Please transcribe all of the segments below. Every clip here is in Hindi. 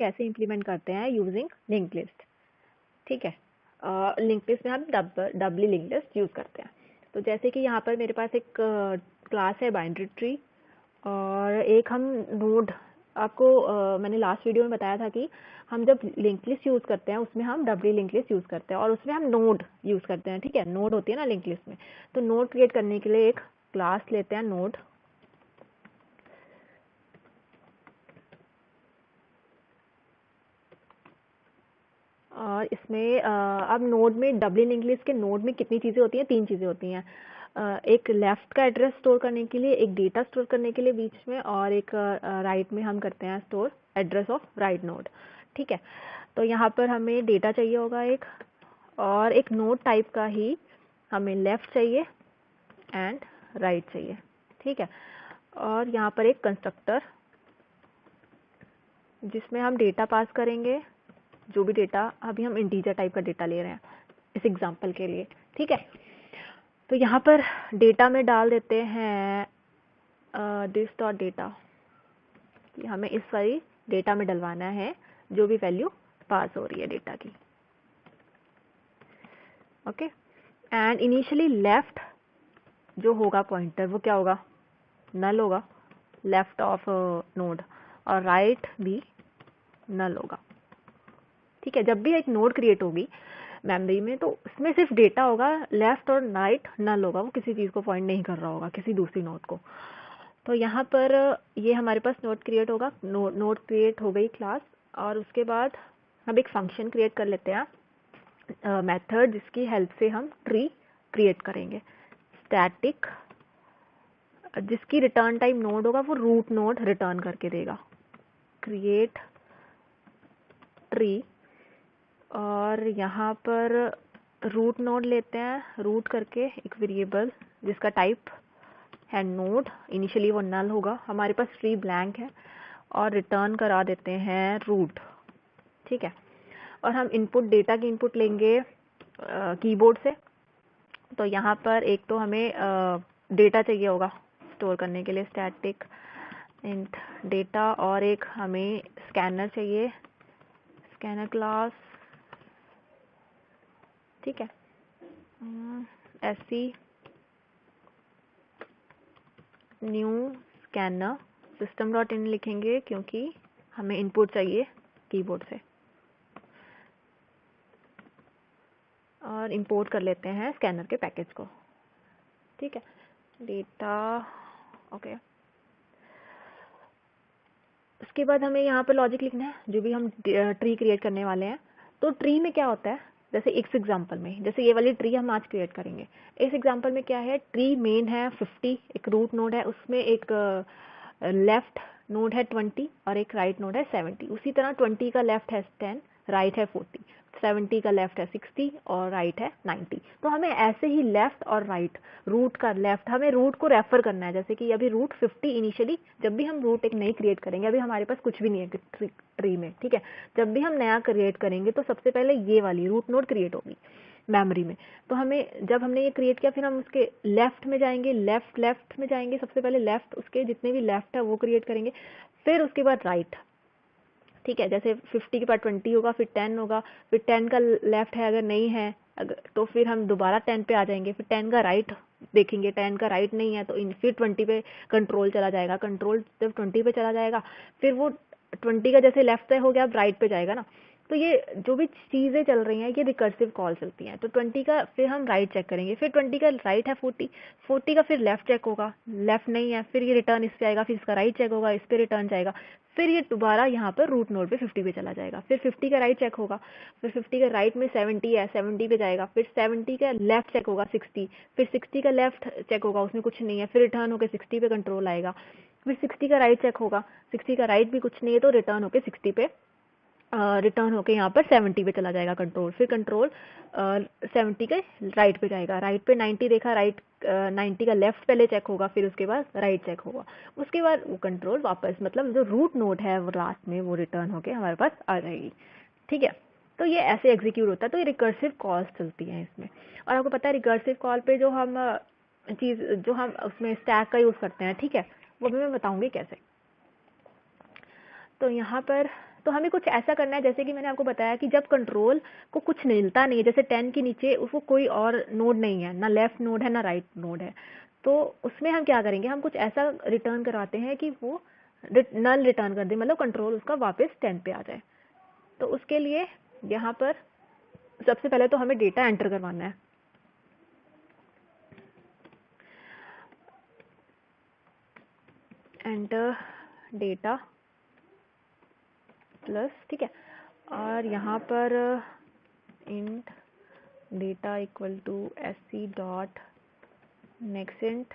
कैसे इम्प्लीमेंट करते हैं यूजिंग लिंक लिस्ट। ठीक है, लिंक लिस्ट में हम डबली लिंक लिस्ट यूज़ करते हैं। तो जैसे कि यहाँ पर मेरे पास एक क्लास है बाइनरी ट्री और एक हम नोड, आपको मैंने लास्ट वीडियो में बताया था कि हम जब लिंक लिस्ट यूज़ करते हैं उसमें हम डबली लिंक लिस्ट यूज़ करते हैं और उसमें हम नोड यूज़ करते हैं। ठीक है, नोड होती है ना लिंक लिस्ट में। तो नोड क्रिएट करने के लिए एक क्लास लेते हैं नोड, और इसमें अब नोड में डबली लिंक लिस्ट के नोड में कितनी चीज़ें होती हैं, 3 चीज़ें होती हैं। एक लेफ्ट का एड्रेस स्टोर करने के लिए, एक डेटा स्टोर करने के लिए बीच में, और एक राइट में हम करते हैं store address of right node. ठीक है, तो यहाँ पर हमें डेटा चाहिए होगा एक, और एक नोड टाइप का ही हमें लेफ्ट चाहिए एंड राइट चाहिए। ठीक है, और यहाँ पर एक कंस्ट्रक्टर जिसमें हम डेटा पास करेंगे, जो भी डेटा, अभी हम इंटीजर टाइप का डेटा ले रहे हैं इस एग्जांपल के लिए। ठीक है, तो यहाँ पर डेटा में डाल देते हैं दिस डॉट डेटा, हमें इस सारी डेटा में डलवाना है जो भी वैल्यू पास हो रही है डेटा की। ओके, एंड इनिशियली लेफ्ट जो होगा पॉइंटर वो क्या होगा, नल होगा, लेफ्ट ऑफ नोड, और राइट भी नल होगा। ठीक है, जब भी एक नोड क्रिएट होगी मेमोरी में तो उसमें सिर्फ डेटा होगा, लेफ्ट और राइट नल होगा, वो किसी चीज़ को पॉइंट नहीं कर रहा होगा, किसी दूसरी नोड को। तो यहाँ पर ये हमारे पास नोड क्रिएट होगा, नोड क्रिएट हो गई क्लास, और उसके बाद हम एक फंक्शन क्रिएट कर लेते हैं मेथड, जिसकी हेल्प से हम ट्री क्रिएट करेंगे स्टैटिक, जिसकी रिटर्न टाइप नोड होगा वो रूट नोड रिटर्न करके देगा, क्रिएट ट्री। और यहाँ पर रूट नोड लेते हैं, रूट करके एक वेरिएबल जिसका टाइप है नोड, इनिशियली वो नल होगा, हमारे पास ट्री ब्लैंक है, और रिटर्न करा देते हैं रूट। ठीक है, और हम इनपुट, डेटा की इनपुट लेंगे कीबोर्ड से। तो यहाँ पर एक तो हमें डेटा चाहिए होगा स्टोर करने के लिए, स्टैटिक इंट डेटा, और एक हमें स्कैनर चाहिए, स्कैनर क्लास। ठीक है, ऐसी new scanner system dot in लिखेंगे क्योंकि हमें इनपुट चाहिए कीबोर्ड से, और इंपोर्ट कर लेते हैं स्कैनर के पैकेज को। ठीक है, डेटा, ओके। उसके बाद हमें यहाँ पर लॉजिक लिखना है, जो भी हम ट्री क्रिएट करने वाले हैं। तो ट्री में क्या होता है, जैसे इस एग्जांपल में, जैसे ये वाली ट्री हम आज क्रिएट करेंगे, इस एग्जांपल में क्या है, ट्री मेन है 50, एक रूट नोड है, उसमें एक लेफ्ट नोड है 20 और एक राइट नोड है 70। उसी तरह 20 का लेफ्ट है 10, राइट है 40, 70 का लेफ्ट है 60 और राइट है 90। तो हमें ऐसे ही लेफ्ट और राइट, रूट का लेफ्ट, हमें रूट को रेफर करना है। जैसे कि अभी रूट 50 इनिशियली, जब भी हम रूट एक नई क्रिएट करेंगे, अभी हमारे पास कुछ भी नहीं है ट्री में। ठीक है, जब भी हम नया क्रिएट करेंगे तो सबसे पहले ये वाली रूट नोड क्रिएट होगी मेमोरी में। तो हमें, जब हमने ये क्रिएट किया, फिर हम उसके लेफ्ट में जाएंगे, लेफ्ट में जाएंगे, सबसे पहले लेफ्ट, उसके जितने भी लेफ्ट है वो क्रिएट करेंगे, फिर उसके बाद राइट। ठीक है, जैसे 50 के बाद 20 होगा, फिर 10 होगा, फिर 10 का लेफ्ट है अगर नहीं है, तो फिर हम दोबारा 10 पे आ जाएंगे, फिर 10 का राइट देखेंगे, 10 का राइट नहीं है तो फिर 20 पे कंट्रोल चला जाएगा, कंट्रोल जब 20 पे चला जाएगा फिर वो 20 का जैसे लेफ्ट पे हो गया अब राइट पे जाएगा ना। तो ये जो भी चीज़ें चल रही हैं ये रिकर्सिव कॉल चलती हैं। तो 20 का फिर हम राइट चेक करेंगे, फिर 20 का राइट है 40 का फिर लेफ्ट चेक होगा, लेफ्ट नहीं है, फिर ये रिटर्न इस पे आएगा, फिर इसका राइट चेक होगा, इस पे रिटर्न जाएगा, फिर ये दोबारा यहाँ पर रूट नोड पे 50 पे चला जाएगा, फिर 50 का राइट चेक होगा, फिर 50 का राइट में 70 है, 70 पे जाएगा, फिर 70 का लेफ्ट चेक होगा 60, फिर 60 का लेफ्ट चेक होगा, उसमें कुछ नहीं है, फिर रिटर्न होकर 60 पे कंट्रोल आएगा, फिर 60 का राइट चेक होगा, 60 का राइट भी कुछ नहीं है तो रिटर्न होकर 60 पे रिटर्न होके यहाँ पर 70 पे चला जाएगा कंट्रोल, फिर कंट्रोल 70 के राइट पे जाएगा, राइट पे 90 देखा, राइट 90 का लेफ्ट पहले चेक होगा, फिर उसके बाद राइट चेक होगा, उसके बाद वो कंट्रोल वापस, मतलब जो रूट नोड है वो लास्ट में वो रिटर्न होके हमारे पास आ जाएगी। ठीक है, तो ये ऐसे एग्जीक्यूट होता है। तो ये रिकर्सिव कॉल्स चलती हैं इसमें। और आपको पता है रिकर्सिव कॉल पे जो हम चीज़ जो हम उसमें स्टैक का यूज़ करते हैं, ठीक है, वो भी मैं बताऊँगी कैसे। तो यहाँ पर तो हमें कुछ ऐसा करना है, जैसे कि मैंने आपको बताया कि जब कंट्रोल को कुछ मिलता नहीं है, जैसे 10 के नीचे उसको कोई और नोड नहीं है, ना लेफ्ट नोड है ना राइट नोड है, तो उसमें हम क्या करेंगे, हम कुछ ऐसा रिटर्न कराते हैं कि वो नल रिटर्न कर दे, मतलब कंट्रोल उसका वापस 10 पे आ जाए। तो उसके लिए यहाँ पर सबसे पहले तो हमें डेटा एंटर करवाना है। एंटर डेटा प्लस, ठीक है, और यहाँ पर int data equal to sc dot next int.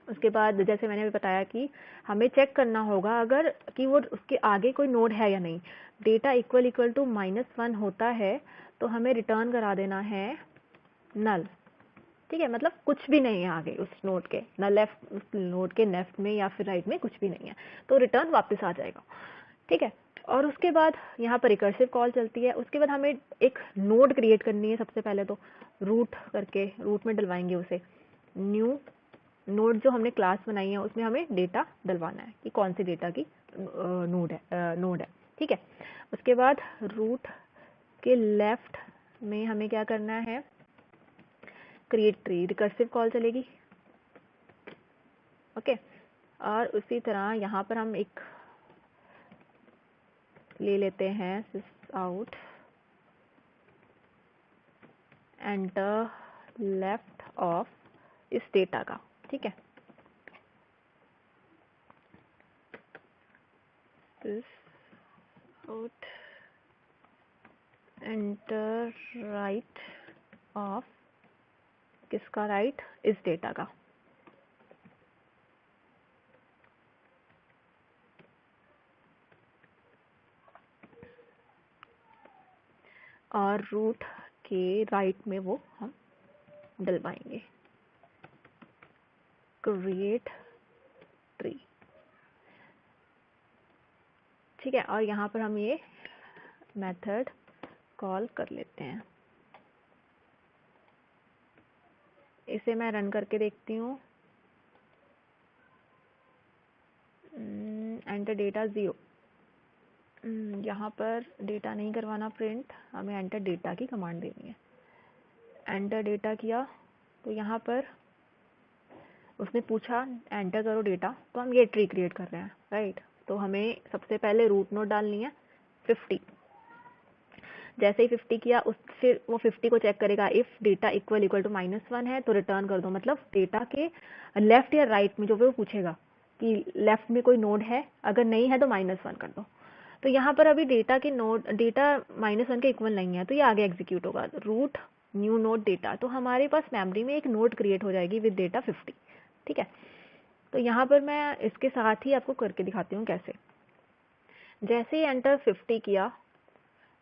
उसके बाद जैसे मैंने भी बताया कि हमें चेक करना होगा अगर कि वो उसके आगे कोई नोड है या नहीं। डेटा इक्वल टू -1 होता है तो हमें रिटर्न करा देना है नल, ठीक है, मतलब कुछ भी नहीं है आगे उस नोड के, ना लेफ्ट, उस नोड के लेफ्ट में या फिर राइट में कुछ भी नहीं है, तो रिटर्न वापस आ जाएगा, ठीक है। और उसके बाद यहाँ पर रिकर्सिव कॉल चलती है। उसके बाद हमें एक नोड क्रिएट करनी है, सबसे पहले तो रूट करके रूट में डलवाएंगे उसे। न्यू नोड जो हमने क्लास बनाई है उसमें हमें डेटा डलवाना है कि कौन सी डेटा की नोड है, ठीक है। उसके बाद रूट के लेफ्ट में हमें क्या करना है, क्रिएट ट्री, रिकर्सिव कॉल चलेगी, ओके। और उसी तरह यहाँ पर हम एक ले लेते हैं सिस आउट एंटर लेफ्ट ऑफ इस डेटा का, ठीक है, सिस आउट एंटर राइट ऑफ, किसका राइट, इस डेटा का। और रूट के राइट में वो हम डलवाएंगे, क्रिएट ट्री, ठीक है। और यहाँ पर हम ये मेथड कॉल कर लेते हैं। इसे मैं रन करके देखती हूँ। एंटर डेटा 0, यहाँ पर डेटा नहीं करवाना प्रिंट, हमें एंटर डेटा की कमांड देनी है। एंटर डेटा किया तो यहाँ पर उसने पूछा एंटर करो डेटा, तो हम ये ट्री क्रिएट कर रहे हैं, राइट। तो हमें सबसे पहले रूट नोड डालनी है 50। जैसे ही 50 किया फिर वो 50 को चेक करेगा, इफ डेटा इक्वल टू -1 है तो रिटर्न कर दो, मतलब डेटा के लेफ्ट या राइट में जो वो पूछेगा कि लेफ्ट में कोई नोड है, अगर नहीं है तो -1 कर दो। तो यहाँ पर अभी डेटा के नोड, डेटा -1 के इक्वल नहीं है, तो ये आगे एग्जीक्यूट होगा, रूट न्यू नोड डेटा। तो हमारे पास मेमोरी में एक नोड क्रिएट हो जाएगी विद डेटा 50, ठीक है। तो यहाँ पर मैं इसके साथ ही आपको करके दिखाती हूँ कैसे। जैसे ही एंटर 50 किया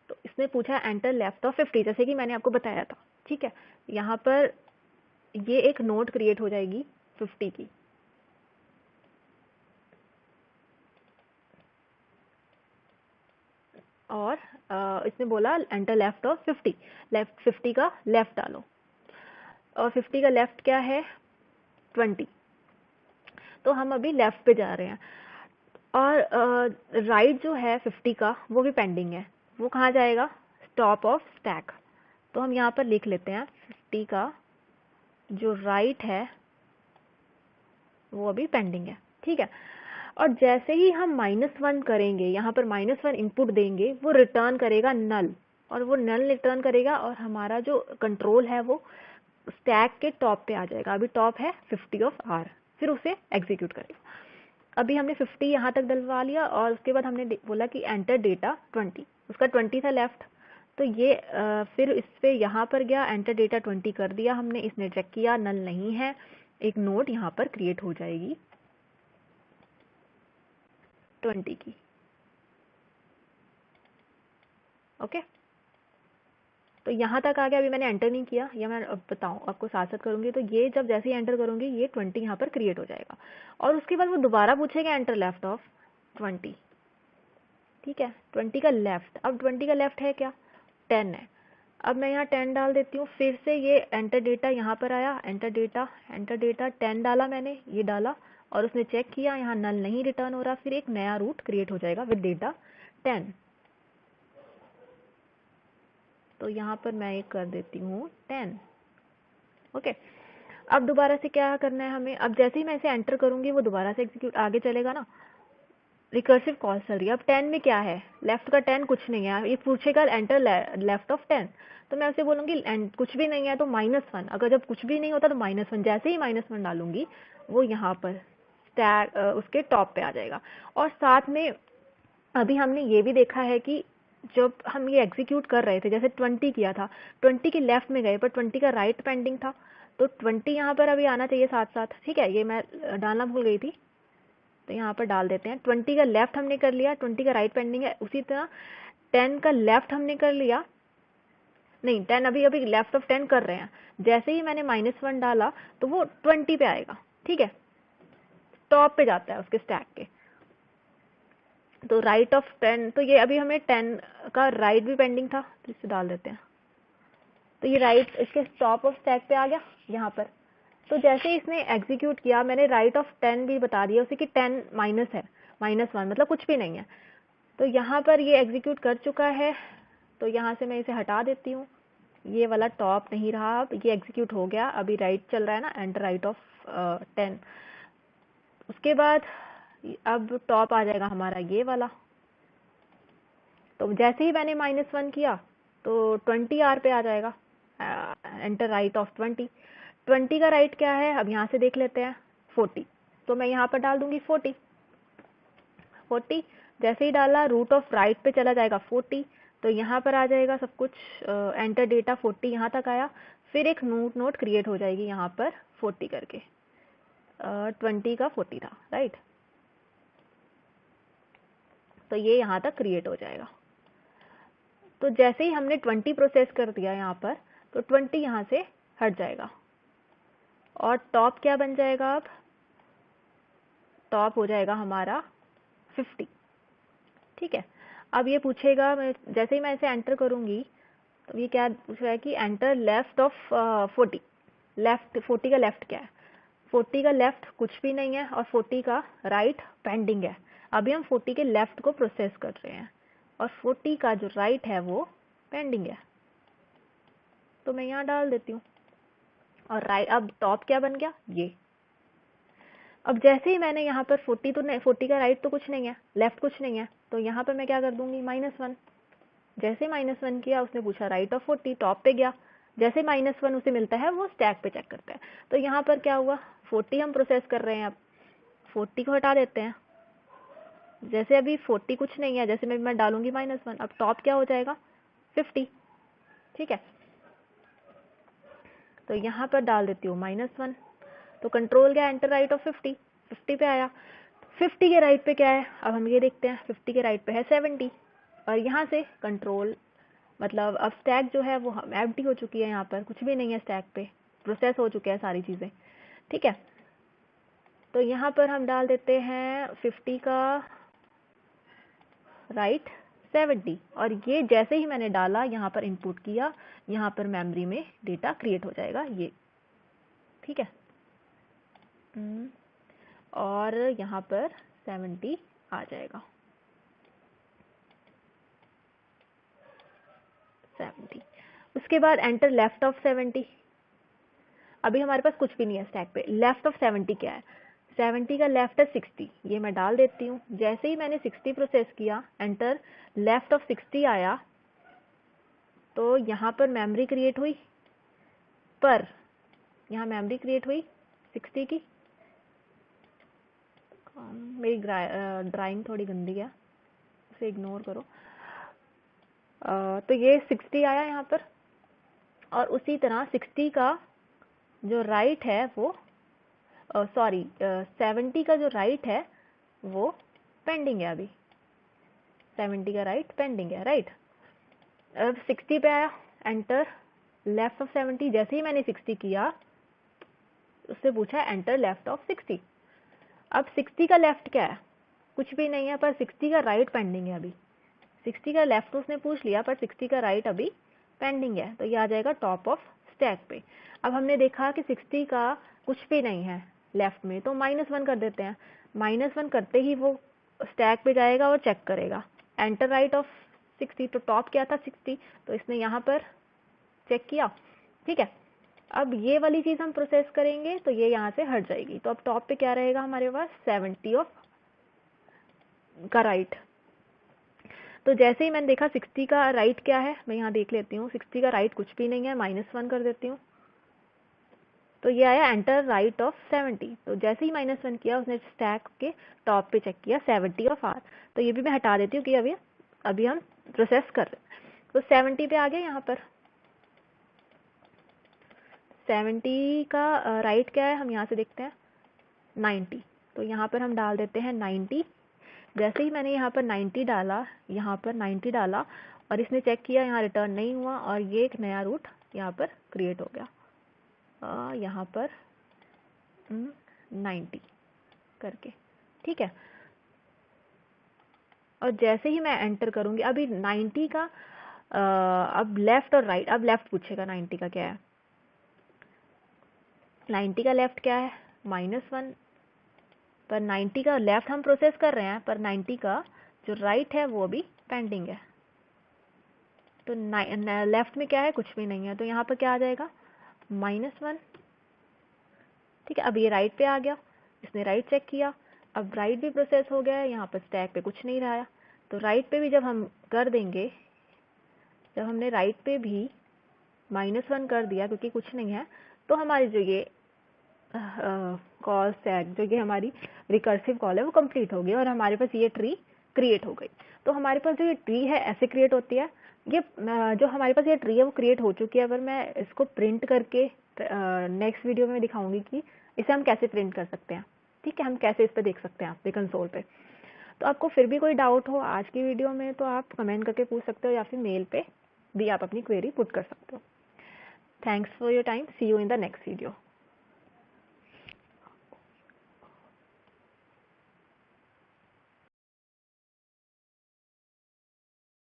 तो इसने पूछा एंटर लेफ्ट ऑफ 50, जैसे कि मैंने आपको बताया था, ठीक है। यहाँ पर ये एक नोड क्रिएट हो जाएगी 50 की, और इसने बोला एंटर लेफ्ट ऑफ 50, लेफ्ट 50 का लेफ्ट डालो, और 50 का लेफ्ट क्या है 20, तो हम अभी लेफ्ट पे जा रहे हैं। और राइट जो है 50 का वो भी पेंडिंग है, वो कहाँ जाएगा, टॉप ऑफ स्टैक। तो हम यहाँ पर लिख लेते हैं 50 का जो राइट है वो अभी पेंडिंग है, ठीक है। और जैसे ही हम -1 करेंगे, यहाँ पर -1 इनपुट देंगे, वो रिटर्न करेगा नल, और वो नल रिटर्न करेगा और हमारा जो कंट्रोल है वो स्टैक के टॉप पे आ जाएगा। अभी टॉप है 50 ऑफ R, फिर उसे एग्जीक्यूट करेगा। अभी हमने 50 यहाँ तक डलवा लिया, और उसके बाद हमने बोला कि एंटर डेटा 20, उसका 20 था लेफ्ट, तो ये फिर इस पे यहाँ पर गया, एंटर डेटा 20 कर दिया हमने, इसने चेक किया नल नहीं है, एक नोड यहाँ पर क्रिएट हो जाएगी 20 की, ओके। तो यहाँ तक आ गया, अभी मैंने एंटर नहीं किया, या मैं अब बताऊँ आपको साथ साथ करूँगी, तो ये जब जैसे ही एंटर करूँगी ये 20 यहाँ पर क्रिएट हो जाएगा, और उसके बाद वो दोबारा पूछेगा एंटर लेफ्ट ऑफ 20, ठीक है, 20 का लेफ्ट। अब 20 का लेफ्ट है क्या, 10 है, अब मैं यहाँ 10 डाल देती हूँ, फिर से ये एंटर डेटा यहाँ पर आया, एंटर डेटा 10 डाला मैंने, ये डाला, और उसने चेक किया, यहाँ नल नहीं रिटर्न हो रहा, फिर एक नया रूट क्रिएट हो जाएगा विद डेटा 10। तो यहाँ पर मैं एक कर देती हूँ 10। ओके, अब दोबारा से क्या करना है हमें, अब जैसे ही मैं इसे एंटर करूंगी वो दोबारा से एग्जीक्यूट आगे चलेगा ना, रिकर्सिव कॉल चल रही है। अब 10 में क्या है, लेफ्ट का 10 कुछ नहीं है, ये पूछेगा एंटर लेफ्ट ऑफ 10, तो मैं उसे बोलूंगी कुछ भी नहीं है तो -1। अगर जब कुछ भी नहीं होता तो -1, जैसे ही -1 डालूंगी वो यहाँ पर स्टैक उसके टॉप पे आ जाएगा। और साथ में अभी हमने ये भी देखा है कि जब हम ये एग्जीक्यूट कर रहे थे, जैसे 20 किया था, 20 के लेफ्ट में गए पर 20 का राइट पेंडिंग था, तो 20 यहाँ पर अभी आना चाहिए साथ साथ। ठीक है, ये मैं डालना भूल गई थी, तो यहाँ पर डाल देते हैं। 20 का लेफ्ट हमने कर लिया, 20 का राइट पेंडिंग है। उसी तरह 10 का लेफ्ट हमने कर लिया, नहीं 10 अभी अभी लेफ्ट ऑफ 10 कर रहे हैं। जैसे ही मैंने -1 डाला तो वो 20 पे आएगा। ठीक है, टॉप पे जाता है उसके स्टैक के। तो राइट ऑफ 10, तो ये अभी हमें 10 का राइट भी पेंडिंग था, तो इसे डाल देते हैं। तो ये राइट इसके टॉप ऑफ स्टैक पे आ गया यहाँ पर। तो जैसे इसने एग्जीक्यूट किया, मैंने राइट ऑफ 10 भी बता दिया उसे कि 10 माइनस है, -1 मतलब कुछ भी नहीं है। तो यहाँ पर ये एग्जीक्यूट कर चुका है, तो यहाँ से मैं इसे हटा देती हूँ। ये वाला टॉप नहीं रहा, अब ये एग्जीक्यूट हो गया। अभी राइट चल रहा है ना, एंटर राइट ऑफ 10। उसके बाद अब टॉप आ जाएगा हमारा ये वाला। तो जैसे ही मैंने -1 किया तो 20 आर पे आ जाएगा, एंटर राइट ऑफ 20। 20 का राइट क्या है, अब यहाँ से देख लेते हैं, 40। तो मैं यहाँ पर डाल दूंगी 40। जैसे ही डाला रूट ऑफ राइट पे चला जाएगा 40, तो यहाँ पर आ जाएगा सब कुछ, एंटर डेटा 40 यहाँ तक आया। फिर एक नोट क्रिएट हो जाएगी यहाँ पर 40 करके, 20 का 40 था, राइट। तो ये यहाँ तक क्रिएट हो जाएगा। तो जैसे ही हमने 20 प्रोसेस कर दिया यहाँ पर, तो 20 यहाँ से हट जाएगा और टॉप क्या बन जाएगा, अब टॉप हो जाएगा हमारा 50। ठीक है, अब ये पूछेगा, मैं जैसे ही मैं इसे एंटर करूंगी तो ये क्या पूछ रहा है कि एंटर लेफ्ट ऑफ 40। लेफ्ट 40 का लेफ्ट क्या है, 40 का लेफ्ट कुछ भी नहीं है और 40 का राइट पेंडिंग है। अभी हम 40 के लेफ्ट को प्रोसेस कर रहे हैं और 40 का जो राइट है वो पेंडिंग है, तो मैं यहाँ डाल देती हूँ। और राइट, अब टॉप क्या बन गया, ये। अब जैसे ही मैंने यहाँ पर 40 तो नहीं, 40 का राइट तो कुछ नहीं है, लेफ्ट कुछ नहीं है, तो यहाँ पर मैं क्या कर दूंगी, -1। जैसे -1 किया, उसने पूछा राइट ऑफ 40, टॉप पे गया। जैसे -1 उसे मिलता है वो स्टैक पे चेक करता है। तो यहाँ पर क्या हुआ, 40 हम प्रोसेस कर रहे हैं, अब 40 को हटा देते हैं। जैसे अभी 40 कुछ नहीं है, जैसे मैं डालूंगी -1, अब टॉप क्या हो जाएगा, 50। ठीक है, तो यहाँ पर डाल देती हूँ -1, तो कंट्रोल क्या, एंटर राइट ऑफ 50 पे आया। 50 के राइट पे क्या है, अब हम ये देखते हैं, 50 के राइट पे है 70। और यहाँ से कंट्रोल, मतलब अब स्टैक जो है वो एम्प्टी हो चुकी है, यहाँ पर कुछ भी नहीं है स्टैक पे, प्रोसेस हो चुके हैं सारी चीज़ें। ठीक है, तो यहाँ पर हम डाल देते हैं 50 का राइट 70, और ये जैसे ही मैंने डाला, यहाँ पर इनपुट किया, यहाँ पर मेमोरी में डेटा क्रिएट हो जाएगा ये। ठीक है, और यहाँ पर 70 आ जाएगा, 70। उसके बाद एंटर लेफ्ट ऑफ 70। अभी हमारे पास कुछ भी नहीं है स्टैक पे। लेफ्ट ऑफ 70 क्या है, 70 का लेफ्ट है 60, ये मैं डाल देती हूँ। जैसे ही मैंने 60 प्रोसेस किया, एंटर लेफ्ट ऑफ 60 आया, तो यहाँ पर मेमोरी क्रिएट हुई, पर यहाँ मेमोरी क्रिएट हुई 60 की। मेरी ड्राइंग थोड़ी गंदी है, उसे इग्नोर करो। तो ये 60 आया यहाँ पर, और उसी तरह 60 का जो राइट है वो, सॉरी 70 का जो राइट है वो पेंडिंग है, अभी 70 का राइट पेंडिंग है, राइट। अब 60 पे आया, एंटर लेफ्ट ऑफ 70। जैसे ही मैंने 60 किया, उससे पूछा एंटर लेफ्ट ऑफ 60। अब 60 का लेफ्ट क्या है, कुछ भी नहीं है, पर 60 का राइट पेंडिंग है अभी। 60 का लेफ्ट उसने पूछ लिया, पर 60 का राइट अभी पेंडिंग है, तो ये आ जाएगा टॉप ऑफ स्टैक पे। अब हमने देखा कि 60 का कुछ भी नहीं है, लेफ्ट में, तो -1 कर देते हैं। -1 करते ही वो स्टैक पे जाएगा और चेक करेगा एंटर राइट ऑफ 60, तो टॉप क्या था 60, तो इसने यहाँ पर चेक किया। ठीक है, अब ये वाली चीज हम प्रोसेस करेंगे तो ये यहाँ से हट जाएगी, तो अब टॉप पे क्या रहेगा हमारे पास 70 ऑफ का राइट। तो जैसे ही मैंने देखा 60 का राइट क्या है, मैं यहाँ देख लेती हूँ, 60 का राइट कुछ भी नहीं है, -1 कर देती हूँ, तो ये आया एंटर राइट ऑफ 70। तो जैसे ही -1 किया उसने स्टैक के टॉप पे चेक किया 70 ऑफ आर, तो ये भी मैं हटा देती हूँ कि अभी हम प्रोसेस कर रहे हैं। तो 70 पे आ गए, यहाँ पर 70 का राइट क्या है, हम यहाँ से देखते हैं 90, तो यहाँ पर हम डाल देते हैं 90। जैसे ही मैंने यहाँ पर 90 डाला, यहाँ पर 90 डाला और इसने चेक किया, यहाँ रिटर्न नहीं हुआ और ये एक नया रूट यहाँ पर क्रिएट हो गया, यहाँ पर 90 करके। ठीक है, और जैसे ही मैं एंटर करूंगी, अभी 90 का अब लेफ्ट और राइट, अब लेफ्ट पूछेगा 90 का क्या है, 90 का लेफ्ट क्या है -1, पर 90 का लेफ्ट हम प्रोसेस कर रहे हैं, पर 90 का जो राइट है वो अभी पेंडिंग है। तो लेफ्ट में क्या है, कुछ भी नहीं है, तो यहाँ पर क्या आ जाएगा -1। ठीक है, अब ये राइट पे आ गया, इसने राइट चेक किया, अब राइट भी प्रोसेस हो गया है, यहाँ पर स्टैक पे कुछ नहीं रहा। तो राइट पे भी जब हम कर देंगे, जब हमने राइट पे भी -1 कर दिया क्योंकि कुछ नहीं है, तो हमारी जो ये कॉल स्टैक, जो ये हमारी रिकर्सिव कॉल है वो कंप्लीट हो गई और हमारे पास ये ट्री क्रिएट हो गई। तो हमारे पास जो ये ट्री है ऐसे क्रिएट होती है। ये जो हमारे पास ये ट्री है वो क्रिएट हो चुकी है, पर मैं इसको प्रिंट करके नेक्स्ट वीडियो में दिखाऊंगी कि इसे हम कैसे प्रिंट कर सकते हैं। ठीक है, हम कैसे इस पे देख सकते हैं आपके कंसोल पे। तो आपको फिर भी कोई डाउट हो आज की वीडियो में तो आप कमेंट करके पूछ सकते हो या फिर मेल पे भी आप अपनी क्वेरी पुट कर सकते हो। Thanks for your time, see you in the next video.